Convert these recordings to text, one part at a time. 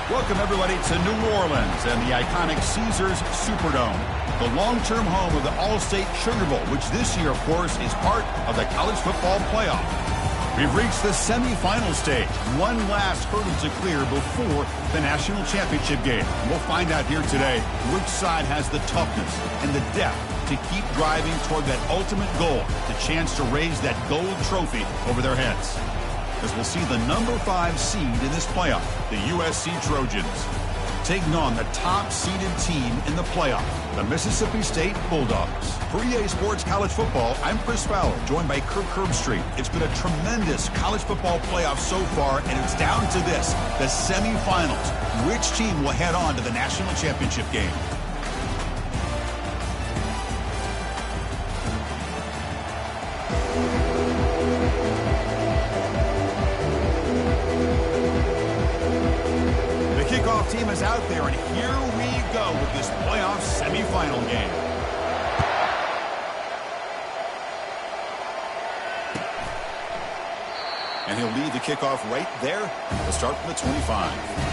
Welcome, everybody, to New Orleans and the iconic Caesars Superdome, the long-term home of the All-State Sugar Bowl, which this year, of course, is part of the college football playoff. We've reached the semifinal stage, one last hurdle to clear before the national championship game. We'll find out here today which side has the toughness and the depth to keep driving toward that ultimate goal, the chance to raise that gold trophy over their heads. As we'll see the number 5 seed in this playoff, the USC Trojans, taking on the top-seeded team in the playoff, the Mississippi State Bulldogs. For EA Sports College Football, I'm Chris Fowler, joined by Kirk Herbstreit. It's been a tremendous college football playoff so far, and it's down to this, the semifinals. Which team will head on to the national championship game? Team is out there, and here we go with this playoff semifinal game. And he'll lead the kickoff right there. We'll start from the 25.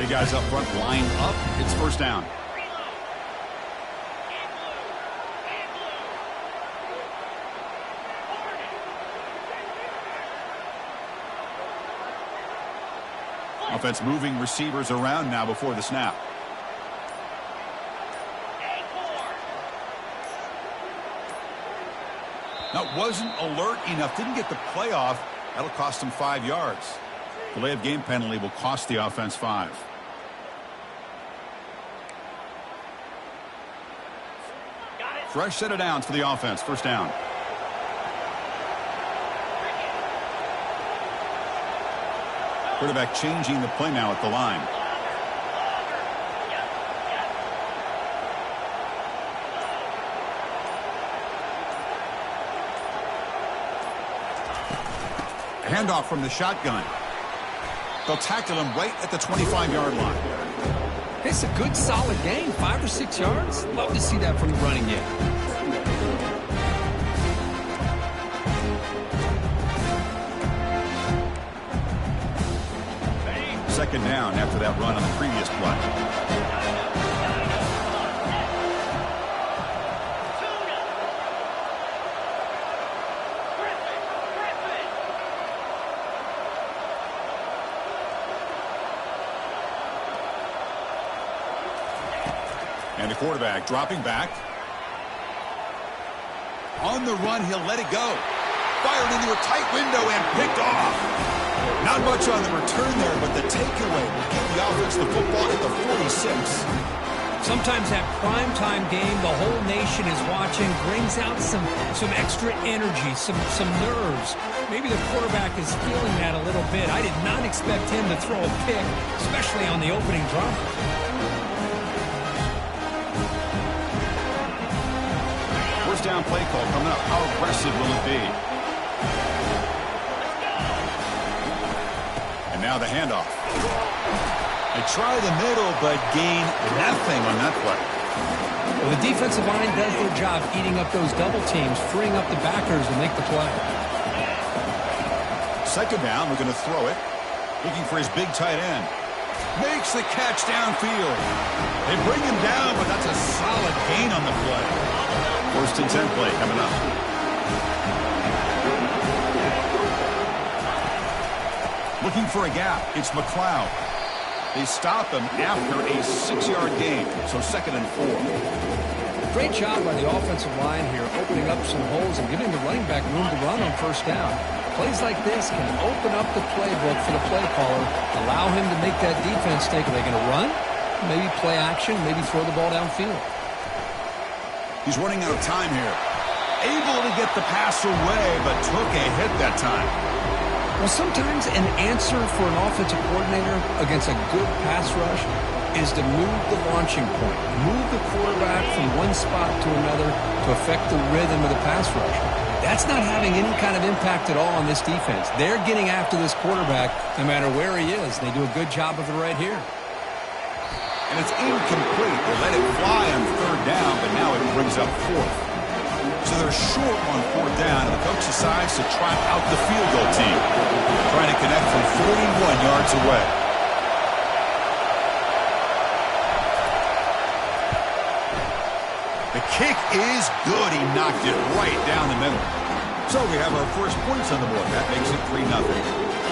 Guys up front, line up. It's first down. Offense moving receivers around now before the snap. Now, wasn't alert enough. Didn't get the playoff. That'll cost him 5 yards. Delay of game penalty will cost the offense 5. Fresh set of downs for the offense. First down. Quarterback changing the play now at the line. Handoff from the shotgun. They'll tackle him right at the 25-yard line. It's a good, solid game. 5 or 6 yards. Love to see that from the running game. Second down after that run on the previous play. And the quarterback dropping back. On the run, he'll let it go. Fired into a tight window and picked off. Not much on the return there, but the takeaway will give the offense the football at the 46. Sometimes that primetime game, the whole nation is watching, brings out some extra energy, some nerves. Maybe the quarterback is feeling that a little bit. I did not expect him to throw a pick, especially on the opening drive. First down play call coming up. How aggressive will it be? And now the handoff. They try the middle, but gain nothing on that play. Well, the defensive line does their job eating up those double teams, freeing up the backers to make the play. Second down, we're going to throw it. Looking for his big tight end. Makes the catch downfield. They bring him down, but that's a solid gain on the play. First and 10 play coming up. Looking for a gap. It's McLeod. They stop him after a 6-yard gain, so second and 4. Great job by the offensive line here, opening up some holes and giving the running back room to run on first down. Plays like this can open up the playbook for the play caller, allow him to make that defense think, are they going to run? Maybe play action, maybe throw the ball downfield. He's running out of time here. Able to get the pass away, but took a hit that time. Well, sometimes an answer for an offensive coordinator against a good pass rush is to move the launching point, move the quarterback from one spot to another to affect the rhythm of the pass rush. That's not having any kind of impact at all on this defense. They're getting after this quarterback no matter where he is. They do a good job of it right here. And it's incomplete. They let it fly on third down, but now it brings up fourth. So they're short on fourth down, and the coach decides to try out the field goal team, trying to connect from 41 yards away. The kick is good. He knocked it right down the middle. So we have our first points on the board. That makes it 3-0.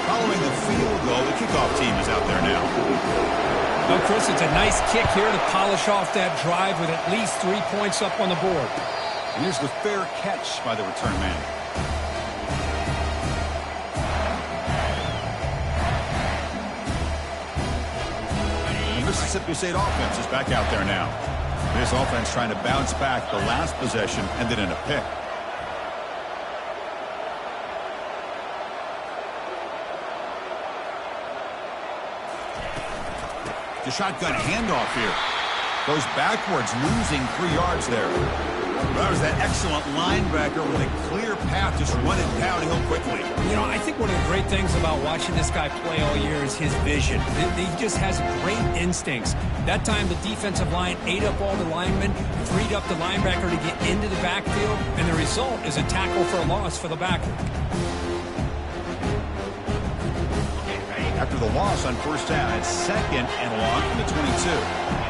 Following the field goal, the kickoff team is out there now. Well, Chris, it's a nice kick here to polish off that drive with at least 3 points up on the board. And here's the fair catch by the return man. The Mississippi State offense is back out there now. This offense trying to bounce back the last possession, ended in a pick. The shotgun handoff here. Goes backwards, losing 3 yards there. That was that excellent linebacker with a clear path, just running downhill quickly. You know, I think one of the great things about watching this guy play all year is his vision. He just has great instincts. That time, the defensive line ate up all the linemen, freed up the linebacker to get into the backfield, and the result is a tackle for a loss for the backer. After the loss on first down, it's 2nd and long from the 22.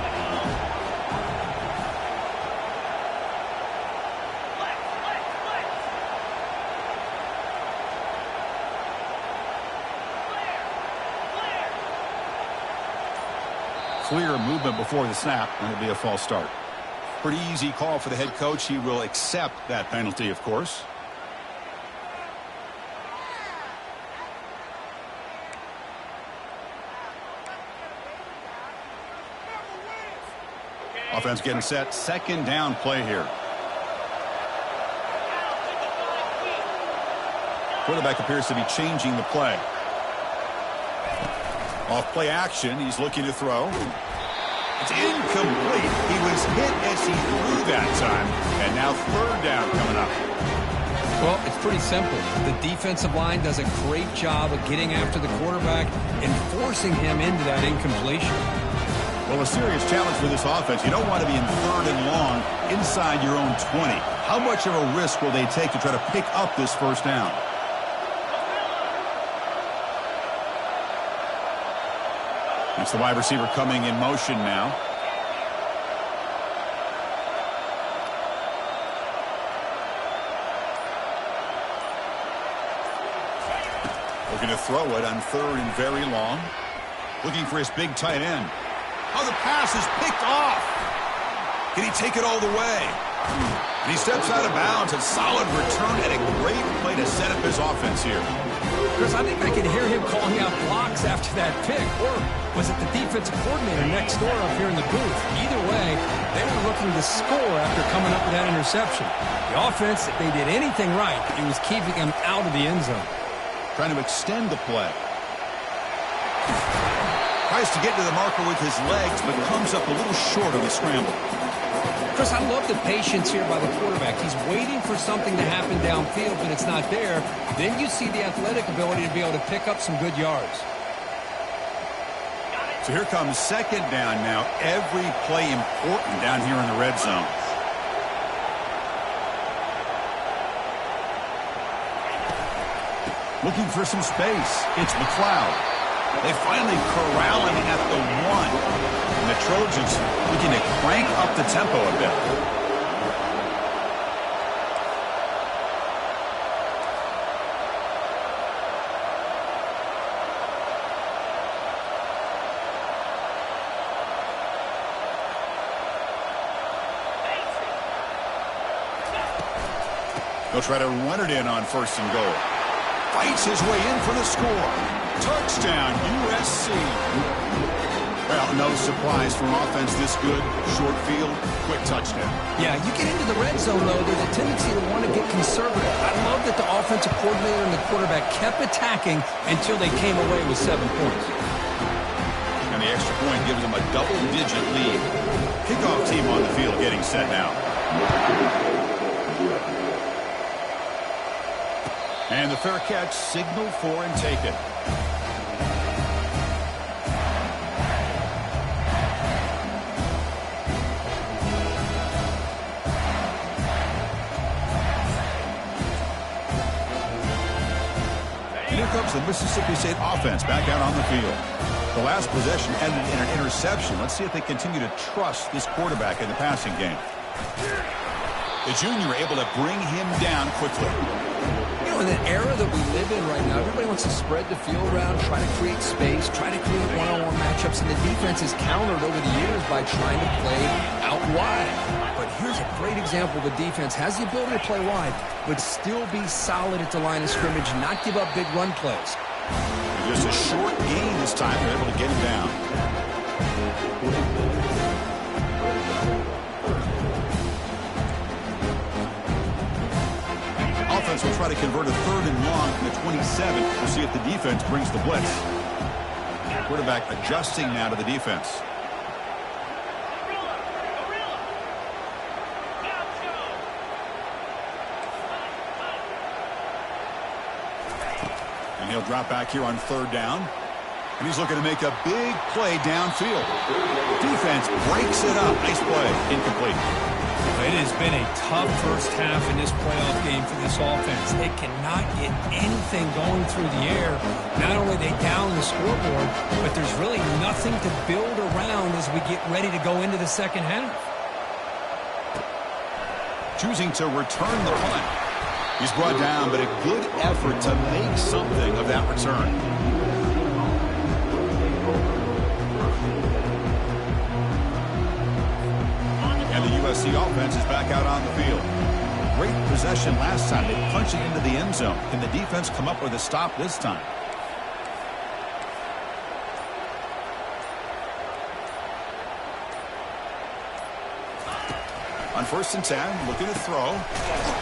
Clear movement before the snap, and it'll be a false start. Pretty easy call for the head coach. He will accept that penalty, of course. Offense getting set. 2nd down play here. Quarterback appears to be changing the play. Off play action, he's looking to throw. It's incomplete. He was hit as he threw that time. And now 3rd down coming up. Well, it's pretty simple. The defensive line does a great job of getting after the quarterback and forcing him into that incompletion. Well, a serious challenge for this offense. You don't want to be in 3rd and long inside your own 20. How much of a risk will they take to try to pick up this 1st down? It's the wide receiver coming in motion now. Looking to throw it on 3rd and very long. Looking for his big tight end. Oh, the pass is picked off. Can he take it all the way? And he steps out of bounds. A solid return and a great play to set up his offense here. Chris, I think I can hear him calling out blocks after that pick. Or was it the defensive coordinator next door up here in the booth? Either way, they were looking to score after coming up with that interception. The offense, if they did anything right, it was keeping them out of the end zone. Trying to extend the play. Tries to get to the marker with his legs, but comes up a little short on the scramble. Chris, I love the patience here by the quarterback. He's waiting for something to happen downfield, but it's not there. Then you see the athletic ability to be able to pick up some good yards. So here comes 2nd down now. Every play important down here in the red zone. Looking for some space. It's McLeod. They finally corral him at the 1. And the Trojans looking to crank up the tempo a bit. They'll try to run it in on 1st and goal. Fights his way in for the score. Touchdown, USC. Well, no surprise from offense this good. Short field, quick touchdown. Yeah, you get into the red zone, though, there's a tendency to want to get conservative. I love that the offensive coordinator and the quarterback kept attacking until they came away with 7 points. And the extra point gives them a double-digit lead. Kickoff team on the field getting set now. And the fair catch, signal for and take it. And here comes the Mississippi State offense back out on the field. The last possession ended in an interception. Let's see if they continue to trust this quarterback in the passing game. The junior able to bring him down quickly. You know, in the era that we live in right now, everybody wants to spread the field around, try to create space, try to create one-on-one matchups, and the defense has countered over the years by trying to play out wide. But here's a great example. The defense has the ability to play wide, but still be solid at the line of scrimmage, not give up big run plays. Just a short gain this time. They're able to get him down. Offense will try to convert a 3rd and long from the 27. We'll see if the defense brings the blitz. Quarterback adjusting now to the defense. And he'll drop back here on 3rd down. And he's looking to make a big play downfield. Defense breaks it up. Nice play. Incomplete. It has been a tough first half in this playoff game for this offense. They cannot get anything going through the air. Not only are they down the scoreboard, but there's really nothing to build around as we get ready to go into the second half. Choosing to return the punt. He's brought down, but a good effort to make something of that return. And the USC offense is back out on the field. Great possession last time. They punched it into the end zone. Can the defense come up with a stop this time? On 1st and 10, looking to throw.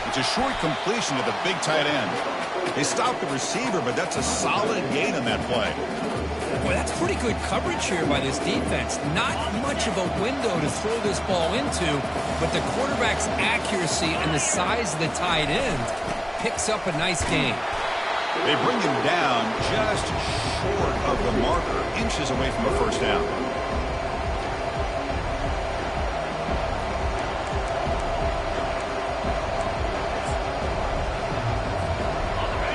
It's a short completion to the big tight end. They stopped the receiver, but that's a solid gain on that play. Well, that's pretty good coverage here by this defense. Not much of a window to throw this ball into, but the quarterback's accuracy and the size of the tight end picks up a nice gain. They bring him down just short of the marker, inches away from a 1st down.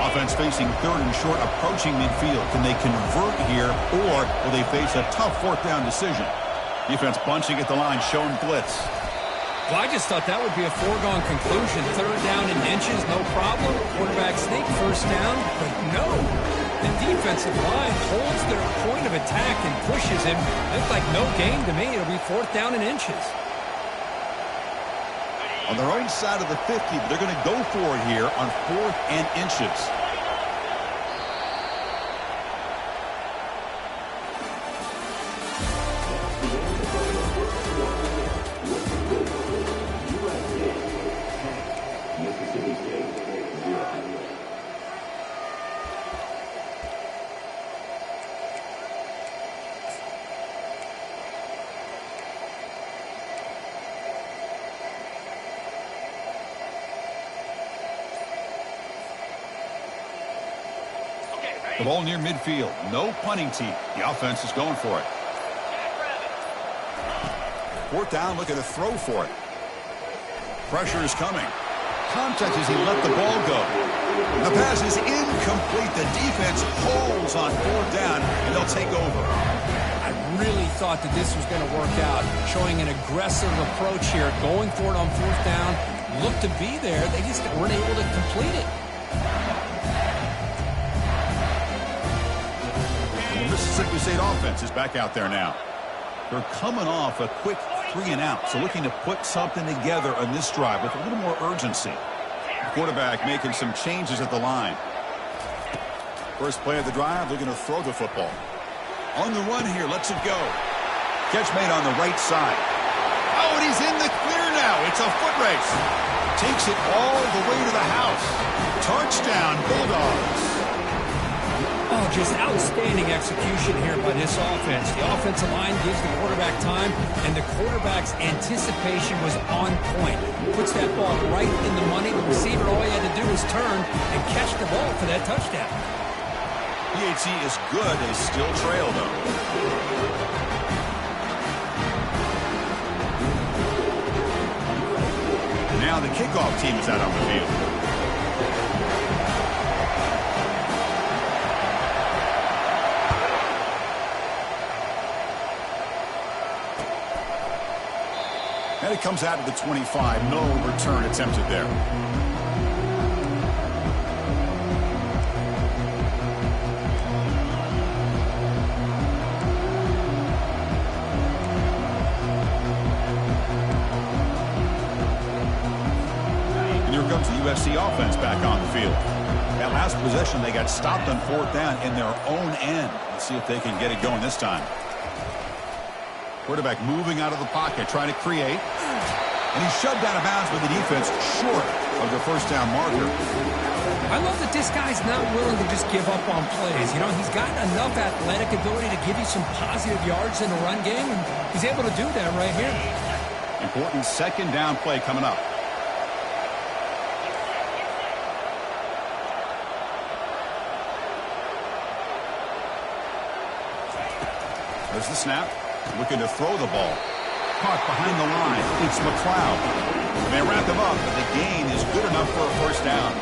Offense facing 3rd and short, approaching midfield. Can they convert here, or will they face a tough 4th down decision? Defense bunching at the line, showing blitz. Well, I just thought that would be a foregone conclusion. 3rd down in inches, no problem. Quarterback sneak, 1st down, but no. The defensive line holds their point of attack and pushes him. Looks like no gain to me. It'll be 4th down in inches. On their own side of the 50, but they're going to go for it here on 4th and inches. The ball near midfield. No punting team. The offense is going for it. 4th down, looking to throw for it. Pressure is coming. Contact as he let the ball go. The pass is incomplete. The defense holds on 4th down, and they'll take over. I really thought that this was going to work out. Showing an aggressive approach here. Going for it on 4th down. Looked to be there. They just weren't able to complete it. Mississippi State offense is back out there now. They're coming off a quick 3 and out, so looking to put something together on this drive with a little more urgency. The quarterback making some changes at the line. First play of the drive, looking to throw the football. On the run here, lets it go. Catch made on the right side. Oh, and he's in the clear now. It's a foot race. Takes it all the way to the house. Touchdown, Bulldogs. Oh, just outstanding execution here by this offense. The offensive line gives the quarterback time, and the quarterback's anticipation was on point. Puts that ball right in the money. The receiver, all he had to do was turn and catch the ball for that touchdown. PAT is good. They still trail, though. Now the kickoff team is out on the field. And it comes out to the 25. No return attempted there. And here comes the USC offense back on the field. That last possession, they got stopped on 4th down in their own end. Let's see if they can get it going this time. Quarterback moving out of the pocket, trying to create. And he's shoved out of bounds with the defense short of the first down marker. I love that this guy's not willing to just give up on plays. You know, he's got enough athletic ability to give you some positive yards in the run game, and he's able to do that right here. Important second down play coming up. There's the snap. Looking to throw the ball. Caught behind the line. It's McLeod. They wrap him up, but the gain is good enough for a first down.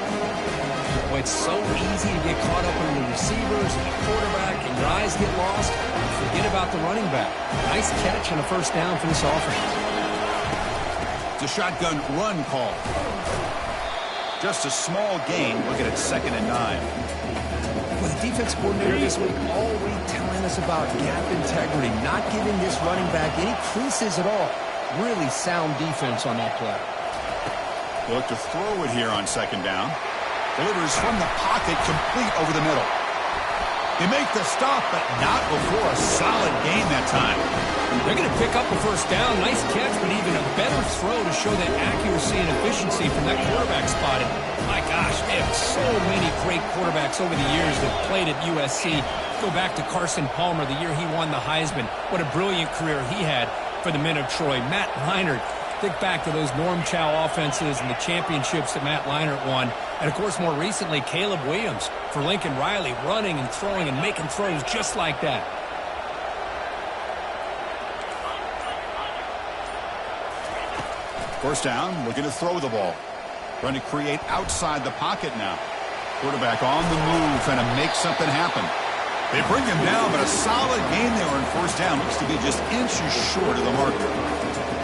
Well, it's so easy to get caught up in the receivers and the quarterback, and your eyes get lost. Forget about the running back. Nice catch and a first down for this offense. It's a shotgun run call. Just a small gain. Looking at 2nd and 9. Well, the defense coordinator this week all week telling us about gap integrity, not giving this running back any creases at all. Really sound defense on that play. They look to throw it here on 2nd down. Delivers from the pocket, complete over the middle. They make the stop, but not before a solid gain that time. They're going to pick up the first down. Nice catch, but even a better throw to show that accuracy and efficiency from that quarterback spot. And my gosh, they have so many great quarterbacks over the years that played at USC. Go back to Carson Palmer, the year he won the Heisman. What a brilliant career he had for the men of Troy. Matt Leinart. Think back to those Norm Chow offenses and the championships that Matt Leinart won. And, of course, more recently, Caleb Williams for Lincoln Riley, running and throwing and making throws just like that. First down, looking to throw the ball. Trying to create outside the pocket now. Quarterback on the move, trying to make something happen. They bring him down, but a solid gain there on first down. Looks to be just inches short of the marker.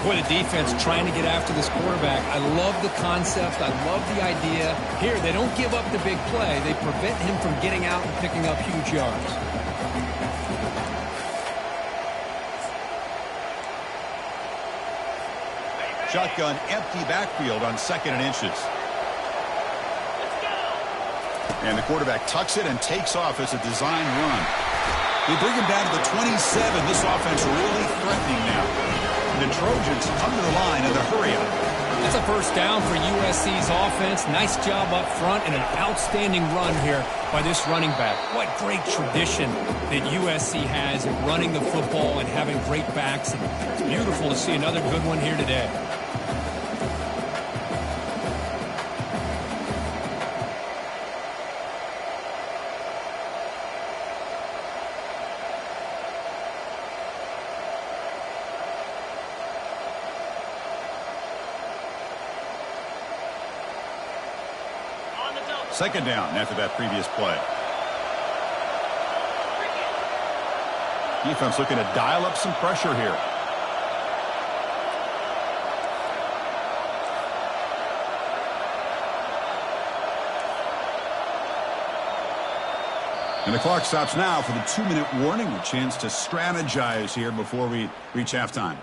Boy, the defense trying to get after this quarterback. I love the concept. I love the idea. Here, they don't give up the big play. They prevent him from getting out and picking up huge yards. Shotgun, empty backfield on 2nd and inches. And the quarterback tucks it and takes off as a design run. They bring him down to the 27. This offense really threatening now. The Trojans come to the line in the hurry-up. That's a first down for USC's offense. Nice job up front and an outstanding run here by this running back. What great tradition that USC has in running the football and having great backs. And it's beautiful to see another good one here today. Second down after that previous play. Defense looking to dial up some pressure here. And the clock stops now for the 2-minute warning. A chance to strategize here before we reach halftime.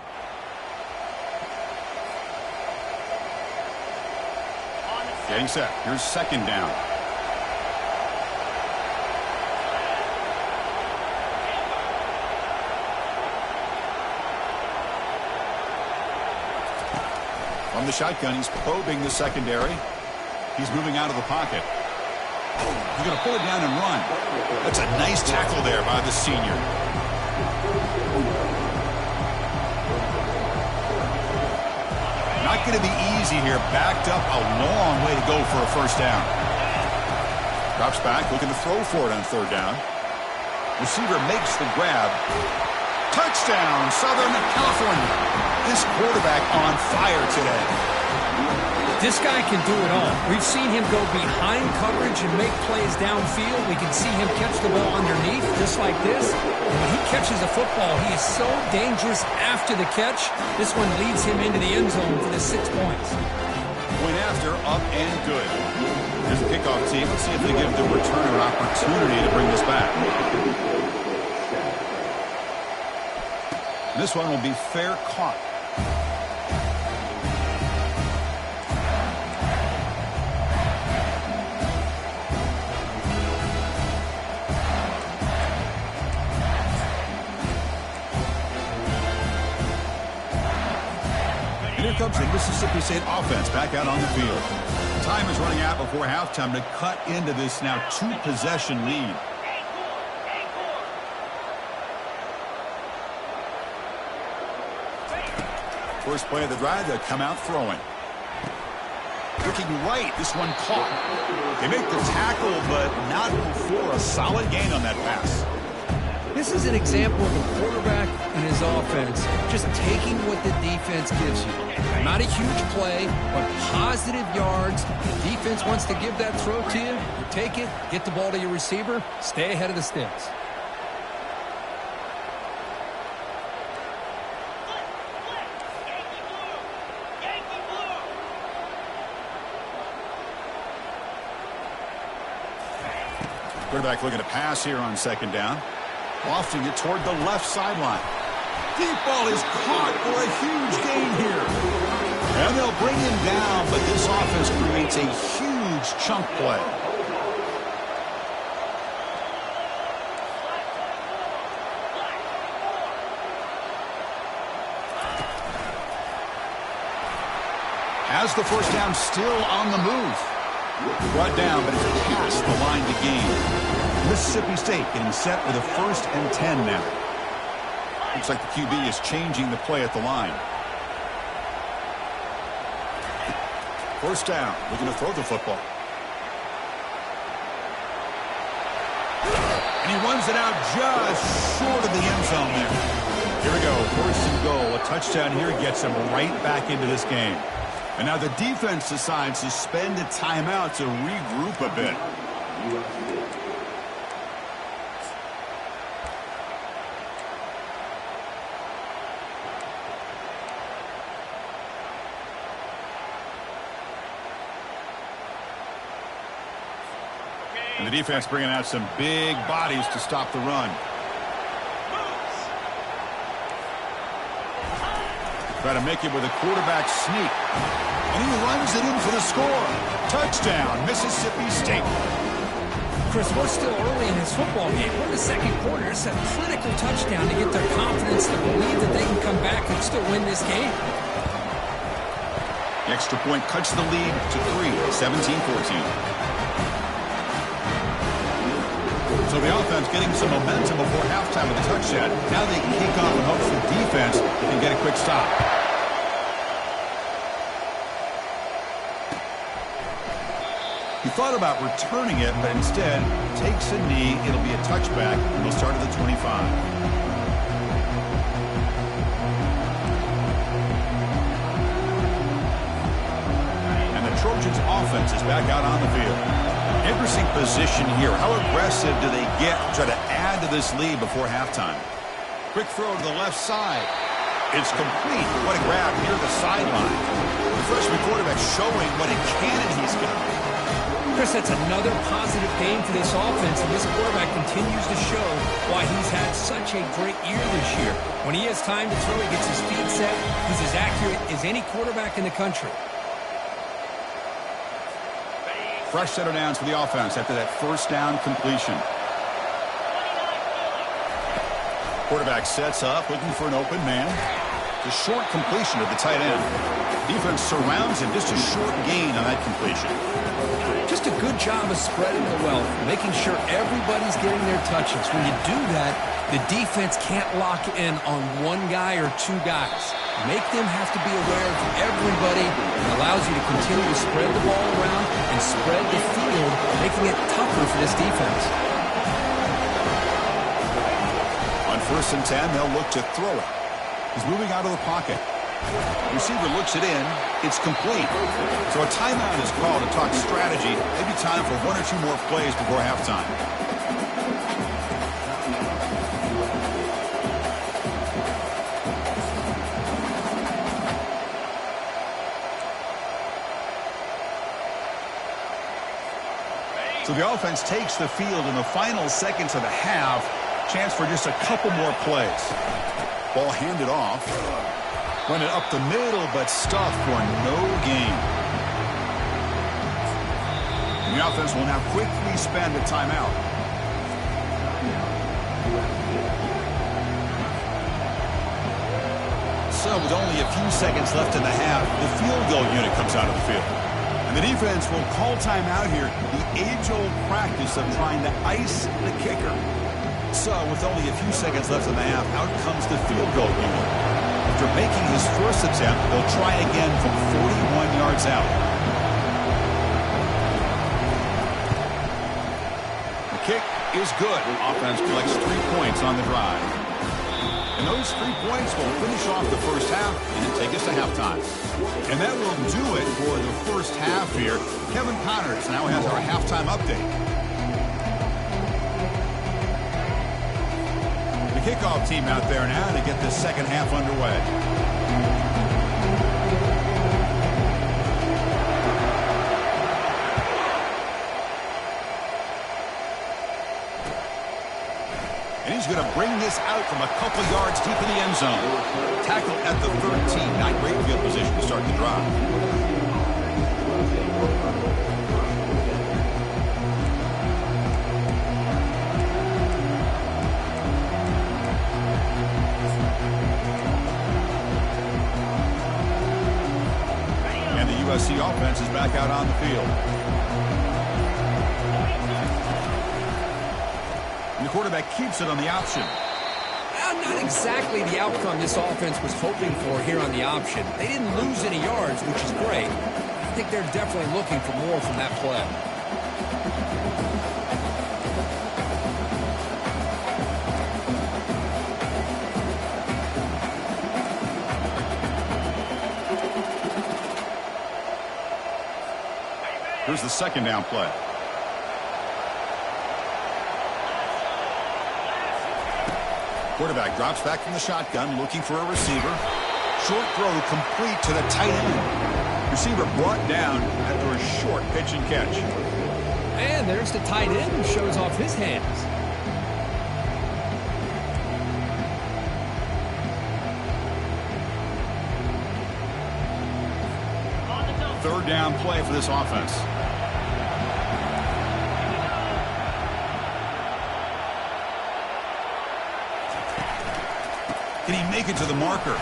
Getting set. Here's second down. From the shotgun, he's probing the secondary. He's moving out of the pocket. He's going to pull it down and run. That's a nice tackle there by the senior. Not going to be easy here. Backed up a long way to go for a first down. Drops back, looking to throw for it on third down. Receiver makes the grab. Touchdown, Southern California. This quarterback on fire today. This guy can do it all. We've seen him go behind coverage and make plays downfield. We can see him catch the ball underneath, just like this. And when he catches a football, he is so dangerous after the catch. This one leads him into the end zone for the 6 points. Point after, up and good. Here's the kickoff team. Let's see if they give the returner an opportunity to bring this back. This one will be fair caught. And here comes the Mississippi State offense back out on the field. Time is running out before halftime to cut into this now 2-possession lead. First play of the drive, they'll come out throwing. Looking right, this one caught. They make the tackle, but not before a solid gain on that pass. This is an example of a quarterback and his offense just taking what the defense gives you. Not a huge play, but positive yards. The defense wants to give that throw to you. You take it, get the ball to your receiver, stay ahead of the sticks. Quarterback looking to pass here on second down. Lofting it toward the left sideline. Deep ball is caught for a huge gain here. And they'll bring him down, but this offense creates a huge chunk play. Has the first down, still on the move. Brought down, but it's past the line to gain. Mississippi State getting set with a 1st and 10 now. Looks like the QB is changing the play at the line. First down, looking to throw the football. And he runs it out just short of the end zone there. Here we go, 1st and goal. A touchdown here gets him right back into this game. And now the defense decides to spend a timeout to regroup a bit. And the defense bringing out some big bodies to stop the run. Try to make it with a quarterback sneak. And he runs it in for the score. Touchdown, Mississippi State. Chris, we're still early in this football game. We're in the second quarter. It's a critical touchdown to get their confidence to believe that they can come back and still win this game. The extra point cuts the lead to 3, 17-14. So the offense getting some momentum before halftime with a touchdown. Now they can kick off and hope the defense can get a quick stop. He thought about returning it, but instead takes a knee. It'll be a touchback, and they'll start at the 25. And the Trojans offense is back out on the field. Interesting position here. How aggressive do they get to try to add to this lead before halftime? Quick throw to the left side. It's complete. What a grab near the sideline. The freshman quarterback showing what a cannon he's got. Chris, that's another positive game for this offense, and this quarterback continues to show why he's had such a great year this year. When he has time to throw, he gets his feet set. He's as accurate as any quarterback in the country. Fresh set of downs for the offense after that first down completion. Quarterback sets up, looking for an open man. The short completion of the tight end. Defense surrounds him, just a short gain on that completion. Just just a good job of spreading the wealth, making sure everybody's getting their touches. When you do that, the defense can't lock in on one guy or two guys. Make them have to be aware of everybody, and allows you to continue to spread the ball around and spread the field, making it tougher for this defense. On 1st and 10, they'll look to throw it. He's moving out of the pocket. Receiver looks it in. It's complete. So a timeout is called to talk strategy. Maybe time for one or two more plays before halftime. So the offense takes the field in the final seconds of the half. Chance for just a couple more plays. Ball handed off. Run it up the middle, but stuffed for no gain. And the offense will now quickly spend a timeout. So with only a few seconds left in the half, the field goal unit comes out of the field. And the defense will call timeout here, the age-old practice of trying to ice the kicker. So with only a few seconds left in the half, out comes the field goal unit. After making his first attempt, they'll try again from 41 yards out. The kick is good. Offense collects 3 points on the drive. And those 3 points will finish off the first half and then take us to halftime. And that will do it for the first half here. Kevin Connors now has our halftime update. The kickoff team out there now to get this second half underway. And he's going to bring this out from a couple yards deep in the end zone. Tackle at the 13. Not great field position to start the drive. USC offense is back out on the field. And the quarterback keeps it on the option. Not exactly the outcome this offense was hoping for here on the option. They didn't lose any yards, which is great. I think they're definitely looking for more from that play. Here's the second down play. Quarterback drops back from the shotgun, looking for a receiver. Short throw complete to the tight end. Receiver brought down after a short pitch and catch. And there's the tight end who shows off his hands. Third down play for this offense. Can he make it to the marker?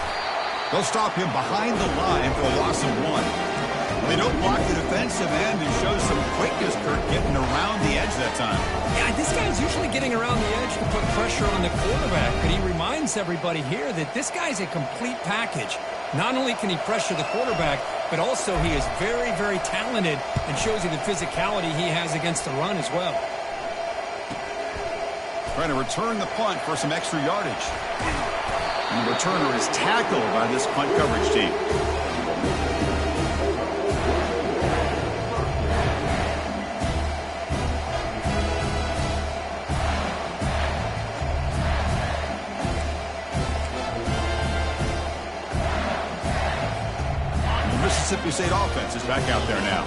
They'll stop him behind the line for a loss of 1. They don't block the defensive end and show some quickness, Kurt, getting around the edge that time. Yeah, this guy's usually getting around the edge to put pressure on the quarterback, but he reminds everybody here that this guy's a complete package. Not only can he pressure the quarterback, but also he is very, very talented and shows you the physicality he has against the run as well. Trying to return the punt for some extra yardage. And the returner is tackled by this punt coverage team. Mississippi State offense is back out there now.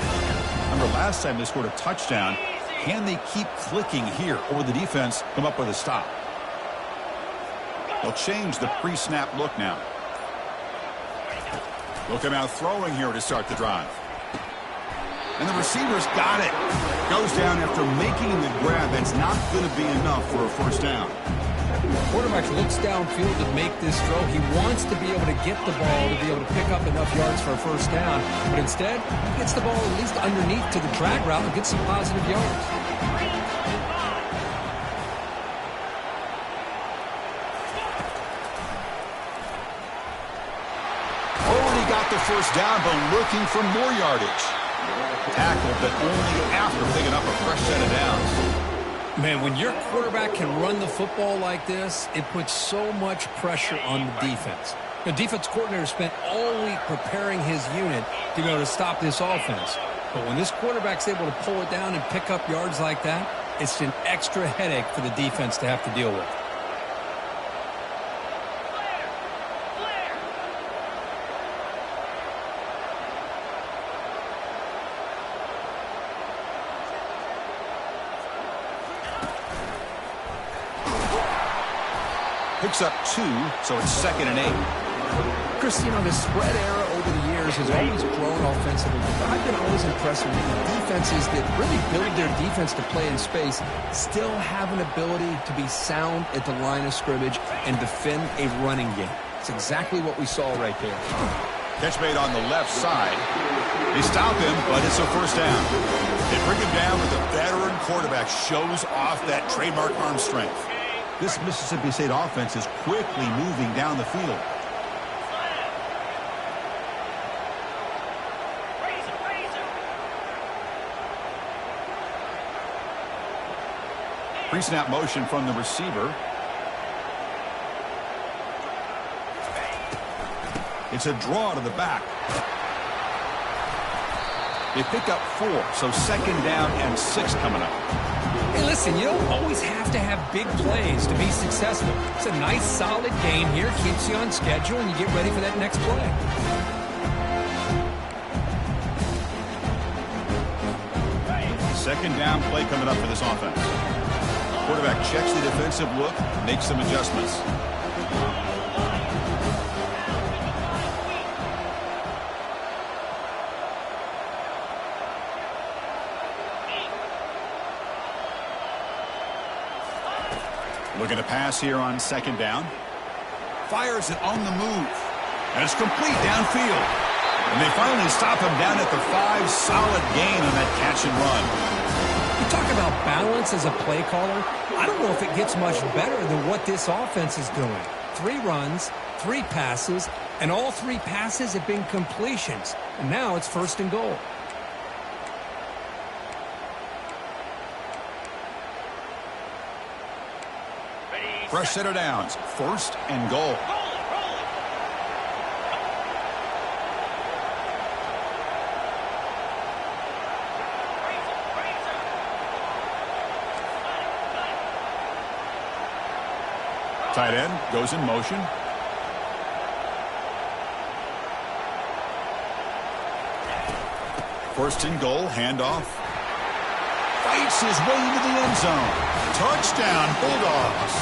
Remember last time they scored a touchdown. Can they keep clicking here, or will the defense come up with a stop? They'll change the pre-snap look now. They'll come out throwing here to start the drive. And the receiver's got it. Goes down after making the grab. That's not going to be enough for a first down. Quarterback looks downfield to make this throw. He wants to be able to get the ball to be able to pick up enough yards for a first down, but instead, he gets the ball at least underneath to the drag route and gets some positive yards. Already got the first down, but looking for more yardage. Tackled, but only after picking up a fresh set of downs. Man, when your quarterback can run the football like this, it puts so much pressure on the defense. The defense coordinator spent all week preparing his unit to be able to stop this offense. But when this quarterback's able to pull it down and pick up yards like that, it's an extra headache for the defense to have to deal with. Picks up 2, so it's 2nd and 8. Chris, the spread era over the years has always grown offensively, but I've been always impressed with the defenses that really build their defense to play in space still have an ability to be sound at the line of scrimmage and defend a running game. It's exactly what we saw right there. Catch made on the left side. They stop him, but it's a first down. They bring him down, but the veteran quarterback shows off that trademark arm strength. This Mississippi State offense is quickly moving down the field. Pre-snap motion from the receiver. It's a draw to the back. They pick up 4, so 2nd down and 6 coming up. Hey, listen, you don't always have to have big plays to be successful. It's a nice, solid game here. Keeps you on schedule, and you get ready for that next play. Second down play coming up for this offense. Quarterback checks the defensive look, makes some adjustments. Looking to pass here on 2nd down. Fires it on the move. And it's complete downfield. And they finally stop him down at the 5. Solid gain on that catch and run. You talk about balance as a play caller. I don't know if it gets much better than what this offense is doing. 3 runs, 3 passes, and all 3 passes have been completions. And now it's 1st and goal. Fresh set of downs. 1st and goal. Tight end goes in motion. First and goal, handoff. Fights his way into the end zone. Touchdown, Bulldogs.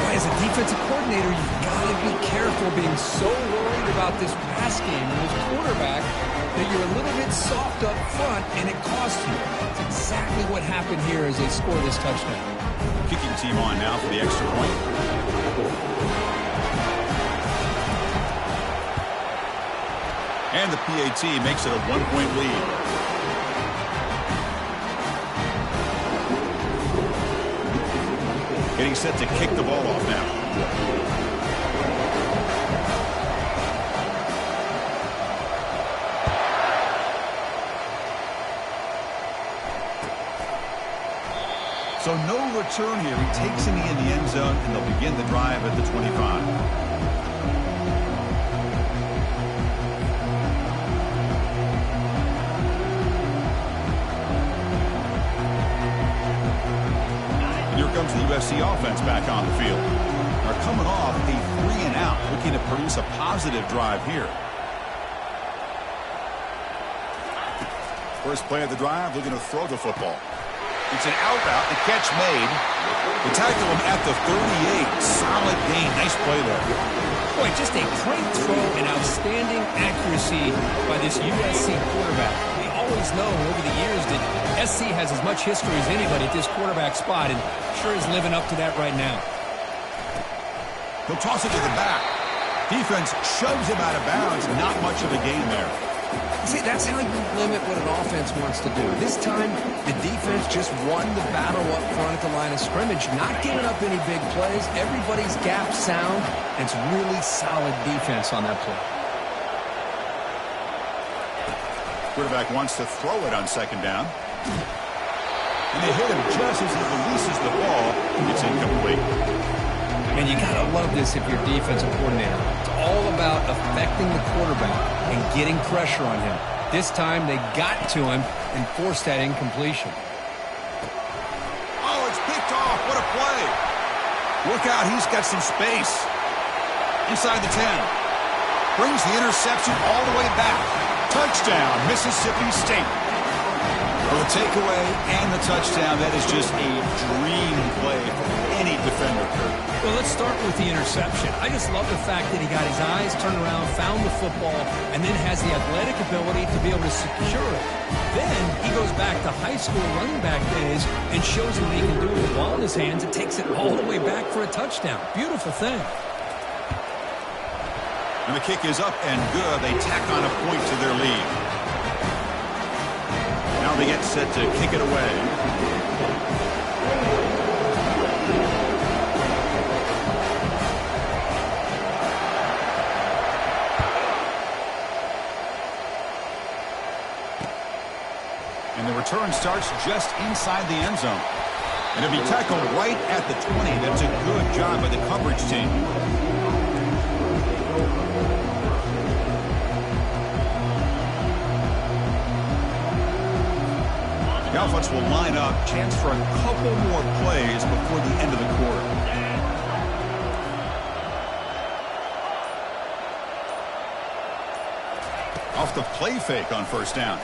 As a defensive coordinator, you've got to be careful being so worried about this pass game and this quarterback that you're a little bit soft up front and it costs you. It's exactly what happened here as they score this touchdown. Kicking team on now for the extra point. And the PAT makes it a 1-point lead. Getting set to kick the ball off now. So no return here. He takes him in the end zone, and they'll begin the drive at the 25. Here comes the USC offense back on the field. They're coming off a 3-and-out, looking to produce a positive drive here. First play of the drive, looking to throw the football. It's an out route, the catch made. They tackle him at the 38. Solid gain, nice play there. Boy, just a great throw and outstanding accuracy by this USC quarterback. He always known over the years that SC has as much history as anybody at this quarterback spot, and sure is living up to that right now. He'll toss it to the back. Defense shoves him out of bounds. Not much of a gain there. See, that's how you limit what an offense wants to do. This time, the defense just won the battle up front at the line of scrimmage, not giving up any big plays. Everybody's gap sound, and it's really solid defense on that play. Quarterback wants to throw it on second down. And they hit him just as he releases the ball. It's incomplete. And you got to love this if you're defensive coordinator. It's all about affecting the quarterback and getting pressure on him. This time they got to him and forced that incompletion. Oh, it's picked off. What a play. Look out, he's got some space. Inside the 10. Brings the interception all the way back. Touchdown, Mississippi State. For the takeaway and the touchdown, that is just a dream play for any defender. Well, let's start with the interception. I just love the fact that he got his eyes turned around, found the football, and then has the athletic ability to be able to secure it. Then he goes back to high school running back days and shows him what he can do with the ball in his hands and takes it all the way back for a touchdown. Beautiful thing. And the kick is up and good. They tack on a point to their lead. Now they get set to kick it away. And the return starts just inside the end zone. And it'll be tackled right at the 20. That's a good job by the coverage team. The offense will line up. Chance for a couple more plays before the end of the quarter. Off the play fake on first down.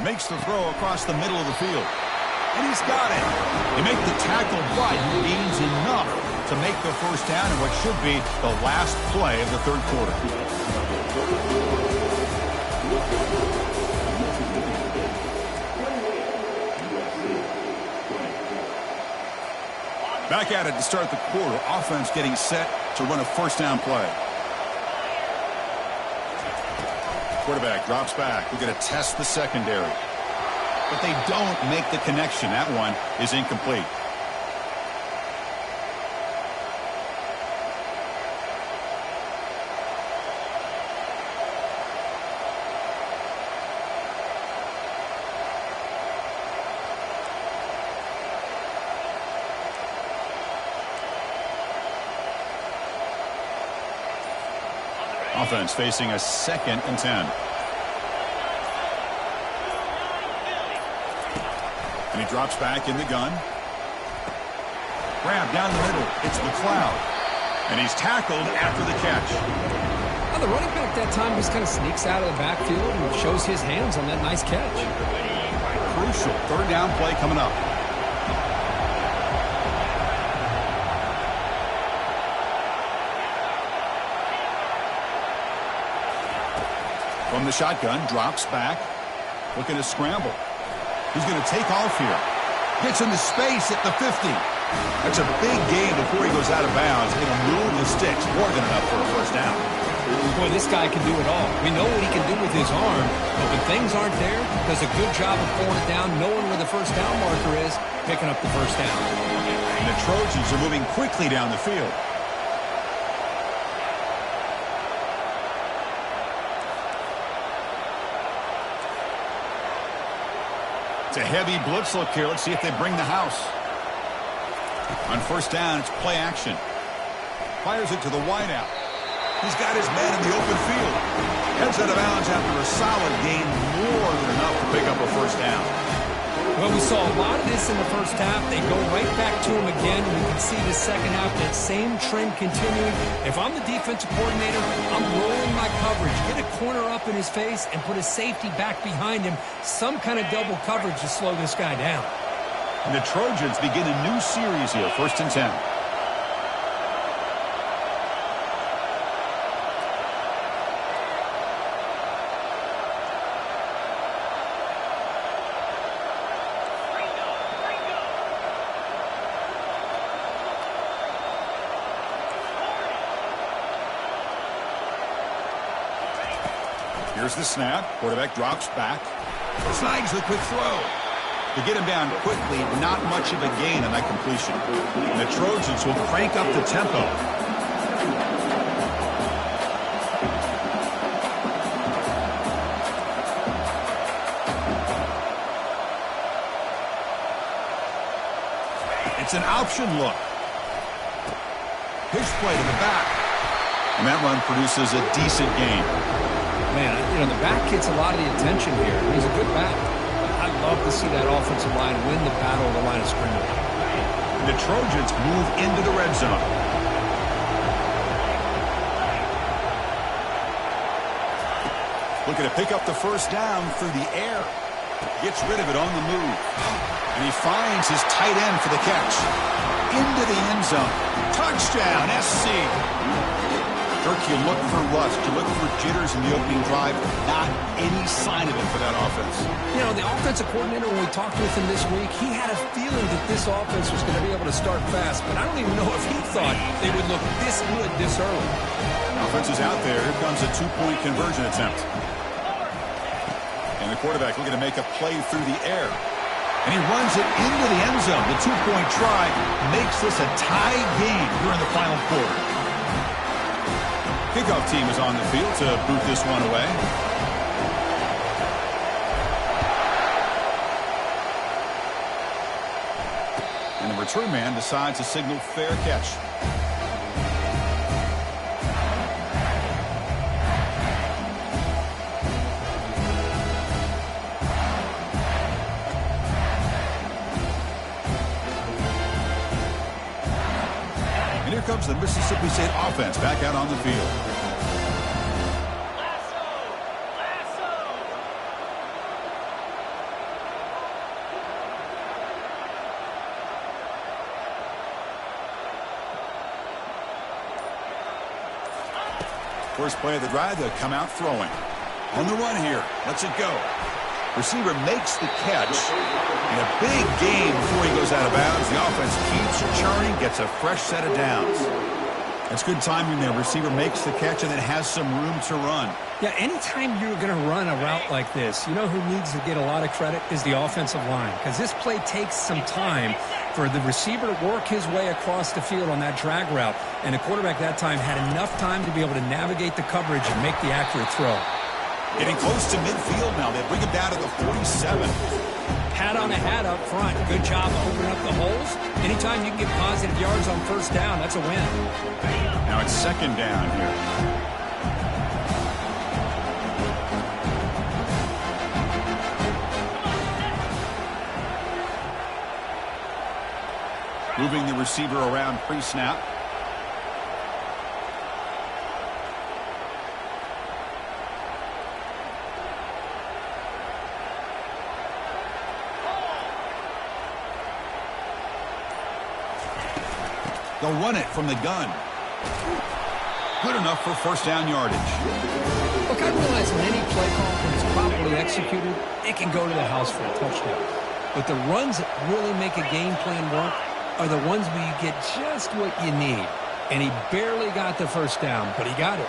Makes the throw across the middle of the field. And he's got it. They make the tackle, but he gains enough to make the first down in what should be the last play of the third quarter. Back at it to start the quarter. Offense getting set to run a first down play. Quarterback drops back. We're going to test the secondary. But they don't make the connection. That one is incomplete. Offense facing a 2nd and 10. And he drops back in the gun. Grab down the middle. It's McLeod. And he's tackled after the catch. Well, the running back that time just kind of sneaks out of the backfield and shows his hands on that nice catch. Crucial third down play coming up. From the shotgun, drops back, looking to scramble. He's going to take off here. Gets into space at the 50. That's a big gain before he goes out of bounds. It'll move the sticks more than enough for a first down. Boy, this guy can do it all. We know what he can do with his arm, but when things aren't there, does a good job of pulling it down, knowing where the first down marker is, picking up the first down. And the Trojans are moving quickly down the field. It's a heavy blitz look here. Let's see if they bring the house. On first down, it's play action. Fires it to the wideout. He's got his man in the open field. Heads out of bounds after a solid gain, more than enough to pick up a first down. Well, we saw a lot of this in the first half. They go right back to him again. We can see the second half, that same trend continuing. If I'm the defensive coordinator, I'm rolling my coverage. Get a corner up in his face and put a safety back behind him. Some kind of double coverage to slow this guy down. And the Trojans begin a new series here, 1st and 10. Here's the snap. Quarterback drops back. Slides the quick throw. To get him down quickly, not much of a gain on that completion. And the Trojans will crank up the tempo. It's an option look. Pitch play to the back. And that run produces a decent gain. Man, the back gets a lot of the attention here. He's a good back. I'd love to see that offensive line win the battle of the line of scrimmage. The Trojans move into the red zone. Looking to pick up the first down through the air. Gets rid of it on the move. And he finds his tight end for the catch. Into the end zone. Touchdown, SC. Dirk, you look for rust. You look for jitters in the opening drive. Not any sign of it for that offense. The offensive coordinator, when we talked with him this week, he had a feeling that this offense was going to be able to start fast, but I don't even know if he thought they would look this good this early. Offense is out there. Here comes a two-point conversion attempt. And the quarterback looking to make a play through the air. And he runs it into the end zone. The two-point try makes this a tie game here in the final quarter. Kickoff team is on the field to boot this one away. And the return man decides to signal fair catch. And here comes the Mississippi State offense back out on the field. First play of the drive, they'll come out throwing. On the run here. Lets it go. Receiver makes the catch. And a big gain before he goes out of bounds. The offense keeps churning, gets a fresh set of downs. That's good timing there. Receiver makes the catch and then has some room to run. Yeah, anytime you're going to run a route like this, you know who needs to get a lot of credit is the offensive line. Because this play takes some time for the receiver to work his way across the field on that drag route. And the quarterback that time had enough time to be able to navigate the coverage and make the accurate throw. Getting close to midfield now. They bring him down to the 47. Hat on a hat up front. Good job opening up the holes. Anytime you can get positive yards on first down, that's a win. Now it's second down here. Moving the receiver around pre-snap. They'll run it from the gun. Good enough for first down yardage. Look, I realize when any play call, when it's properly executed, it can go to the house for a touchdown. But the runs that really make a game plan work are the ones where you get just what you need. And he barely got the first down, but he got it.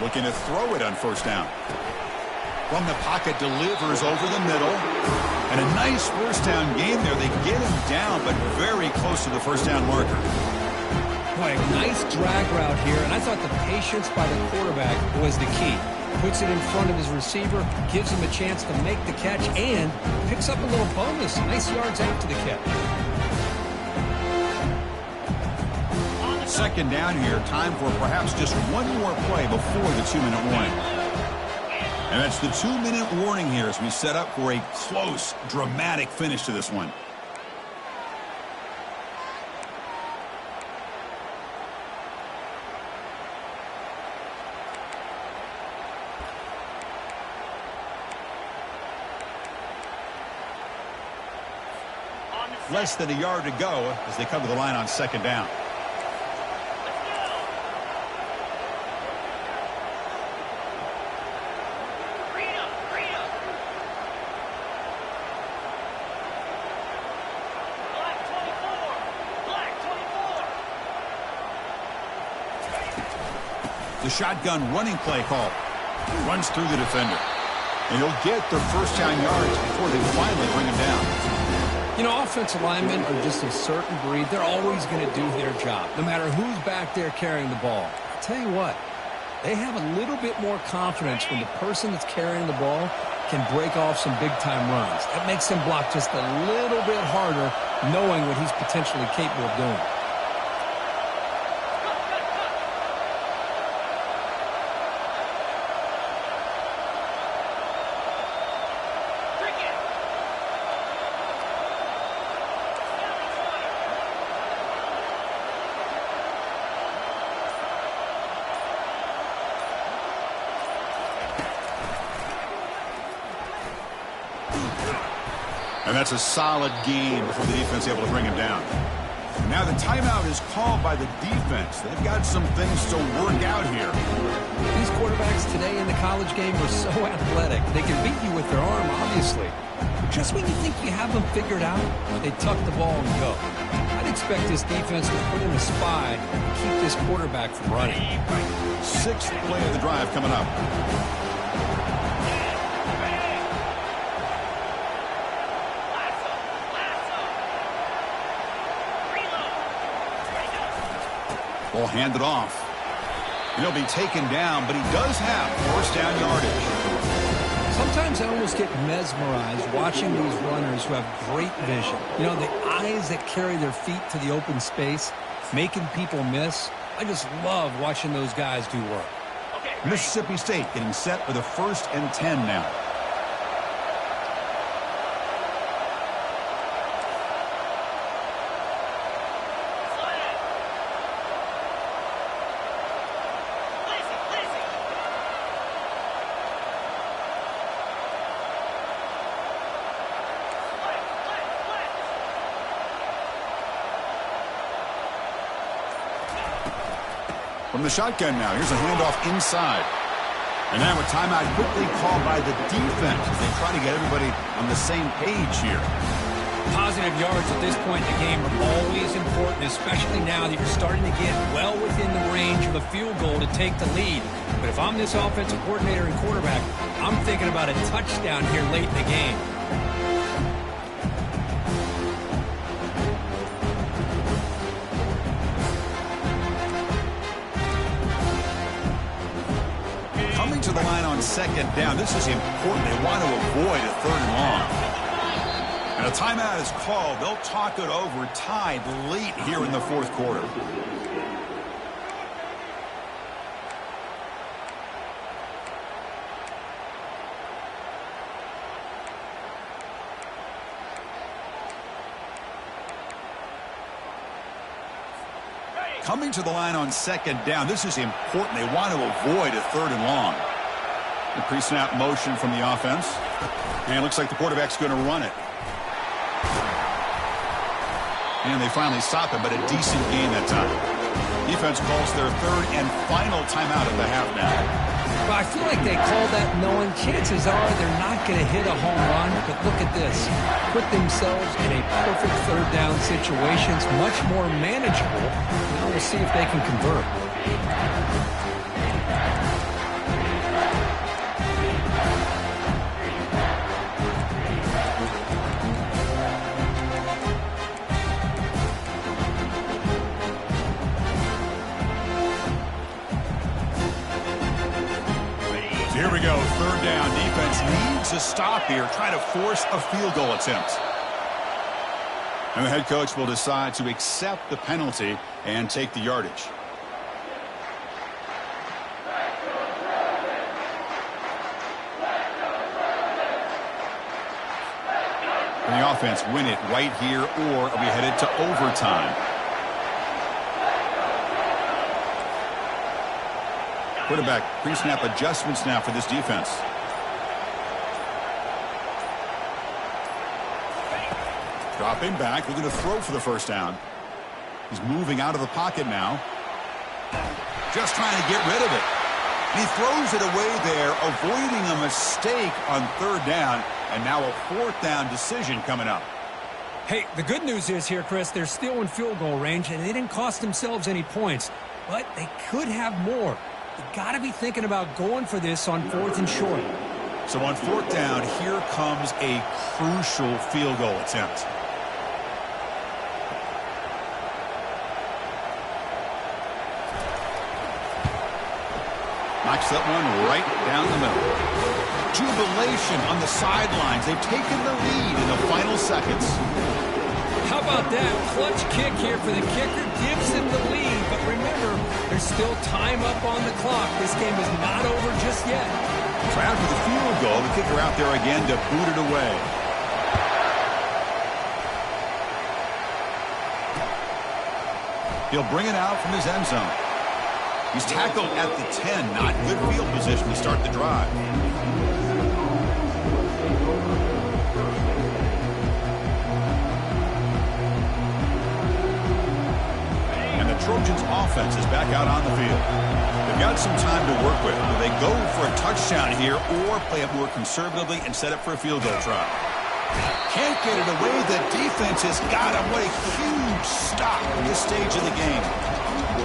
Looking to throw it on first down. From the pocket, delivers over the middle. And a nice first down game there. They get him down, but very close to the first down marker. Boy, nice drag route here, and I thought the patience by the quarterback was the key. Puts it in front of his receiver, gives him a chance to make the catch, and picks up a little bonus. Nice yards after the catch. Second down here. Time for perhaps just one more play before the 2-minute warning. And that's the 2-minute warning here as we set up for a close, dramatic finish to this one. Less than a yard to go as they come to the line on second down. The shotgun running play call. Runs through the defender. And he'll get the first down yards before they finally bring him down. You know, offensive linemen are just a certain breed. They're always going to do their job, no matter who's back there carrying the ball. I'll tell you what, they have a little bit more confidence when the person that's carrying the ball can break off some big-time runs. That makes him block just a little bit harder, knowing what he's potentially capable of doing. And that's a solid game before the defense is able to bring him down. And now the timeout is called by the defense. They've got some things to work out here. These quarterbacks today in the college game are so athletic. They can beat you with their arm, obviously. But just when you think you have them figured out, they tuck the ball and go. I'd expect this defense to put in a spy and keep this quarterback from running. Sixth play of the drive coming up. Ball handed off. And he'll be taken down, but he does have first down yardage. Sometimes I almost get mesmerized watching these runners who have great vision. You know, the eyes that carry their feet to the open space, making people miss. I just love watching those guys do work. Mississippi State getting set for the 1st and 10 now. From the shotgun now, here's a handoff inside. And now a timeout quickly called by the defense as they try to get everybody on the same page here. Positive yards at this point in the game are always important, especially now that you're starting to get well within the range of a field goal to take the lead. But if I'm this offensive coordinator and quarterback, I'm thinking about a touchdown here late in the game. To the line on 2nd down. This is important. They want to avoid a 3rd and long. And a timeout is called. They'll talk it over, tied late here in the 4th quarter. Coming to the line on 2nd down. This is important. They want to avoid a 3rd and long. The pre-snap motion from the offense. And it looks like the quarterback's going to run it. And they finally stop it, but a decent gain that time. Defense calls their 3rd and final timeout of the half now. Well, I feel like they call that knowing chances are they're not going to hit a home run. But look at this. Put themselves in a perfect 3rd down situation. It's much more manageable. Now we'll see if they can convert. Here we go, 3rd down. Defense needs a stop here, try to force a field goal attempt. And the head coach will decide to accept the penalty and take the yardage. And the offense win it right here, or are we headed to overtime? Quarterback pre-snap adjustments now for this defense. Dropping back, looking to throw for the 1st down. He's moving out of the pocket now. Just trying to get rid of it. And he throws it away there, avoiding a mistake on 3rd down. And now a 4th down decision coming up. Hey, the good news is here, Chris, they're still in field goal range, and they didn't cost themselves any points. But they could have more. You got to be thinking about going for this on 4th and short. So on 4th down, here comes a crucial field goal attempt. Knocks that one right down the middle. Jubilation on the sidelines. They've taken the lead in the final seconds. How about that? Clutch kick here for the kicker. Gives him the lead. But remember, there's still time up on the clock. This game is not over just yet. So after the field goal, the kicker out there again to boot it away. He'll bring it out from his end zone. He's tackled at the 10. Not good field position to start the drive. And the Trojans' offense is back out on the field. They've got some time to work with. Do they go for a touchdown here or play it more conservatively and set up for a field goal try? Can't get it away. The defense has got him. What a huge stop at this stage of the game.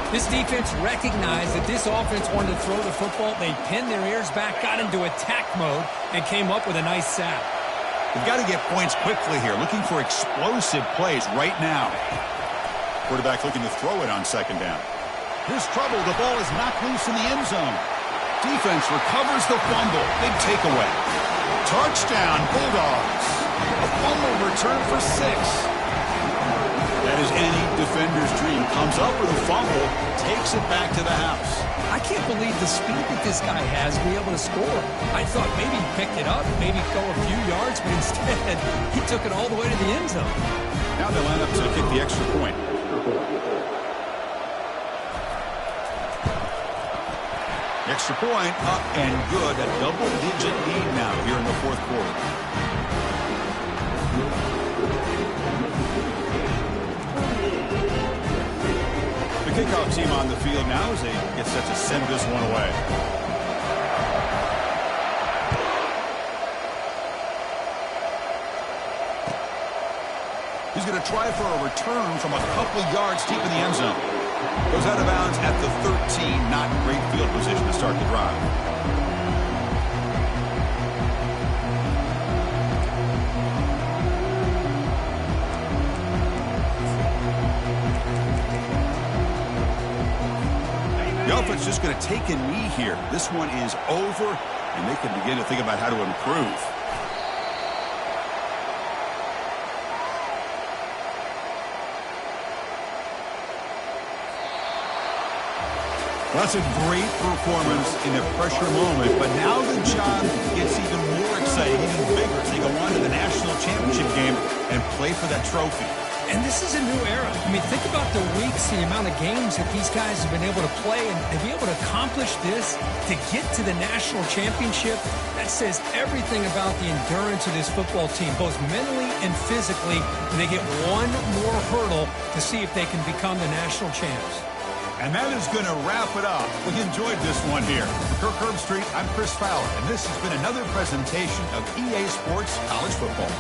This defense recognized that this offense wanted to throw the football. They pinned their ears back, got into attack mode, and came up with a nice sack. They've got to get points quickly here, looking for explosive plays right now. Quarterback looking to throw it on 2nd down. Here's trouble. The ball is knocked loose in the end zone. Defense recovers the fumble. Big takeaway. Touchdown, Bulldogs. A fumble return for 6. That is any defender's dream. Comes up with a fumble, takes it back to the house. I can't believe the speed that this guy has to be able to score. I thought maybe he picked it up, maybe go a few yards, but instead he took it all the way to the end zone. Now they line up to kick the extra point. Extra point up and good. A double-digit lead now here in the 4th quarter. The kickoff team on the field now as they get set to send this one away. He's going to try for a return from a couple yards deep in the end zone. Goes out of bounds at the 13. Not great field position to start the drive. The offense just going to take a knee here. This one is over, and they can begin to think about how to improve. That's a great performance in a pressure moment, but now the job gets even more exciting, even bigger as they go on to the national championship game and play for that trophy. And this is a new era. I mean, think about the weeks, the amount of games that these guys have been able to play, and to be able to accomplish this, to get to the national championship, that says everything about the endurance of this football team, both mentally and physically. And they get one more hurdle to see if they can become the national champs. And that is going to wrap it up. We enjoyed this one here. For Kirk Herbstreit, I'm Chris Fowler, and this has been another presentation of EA Sports College Football.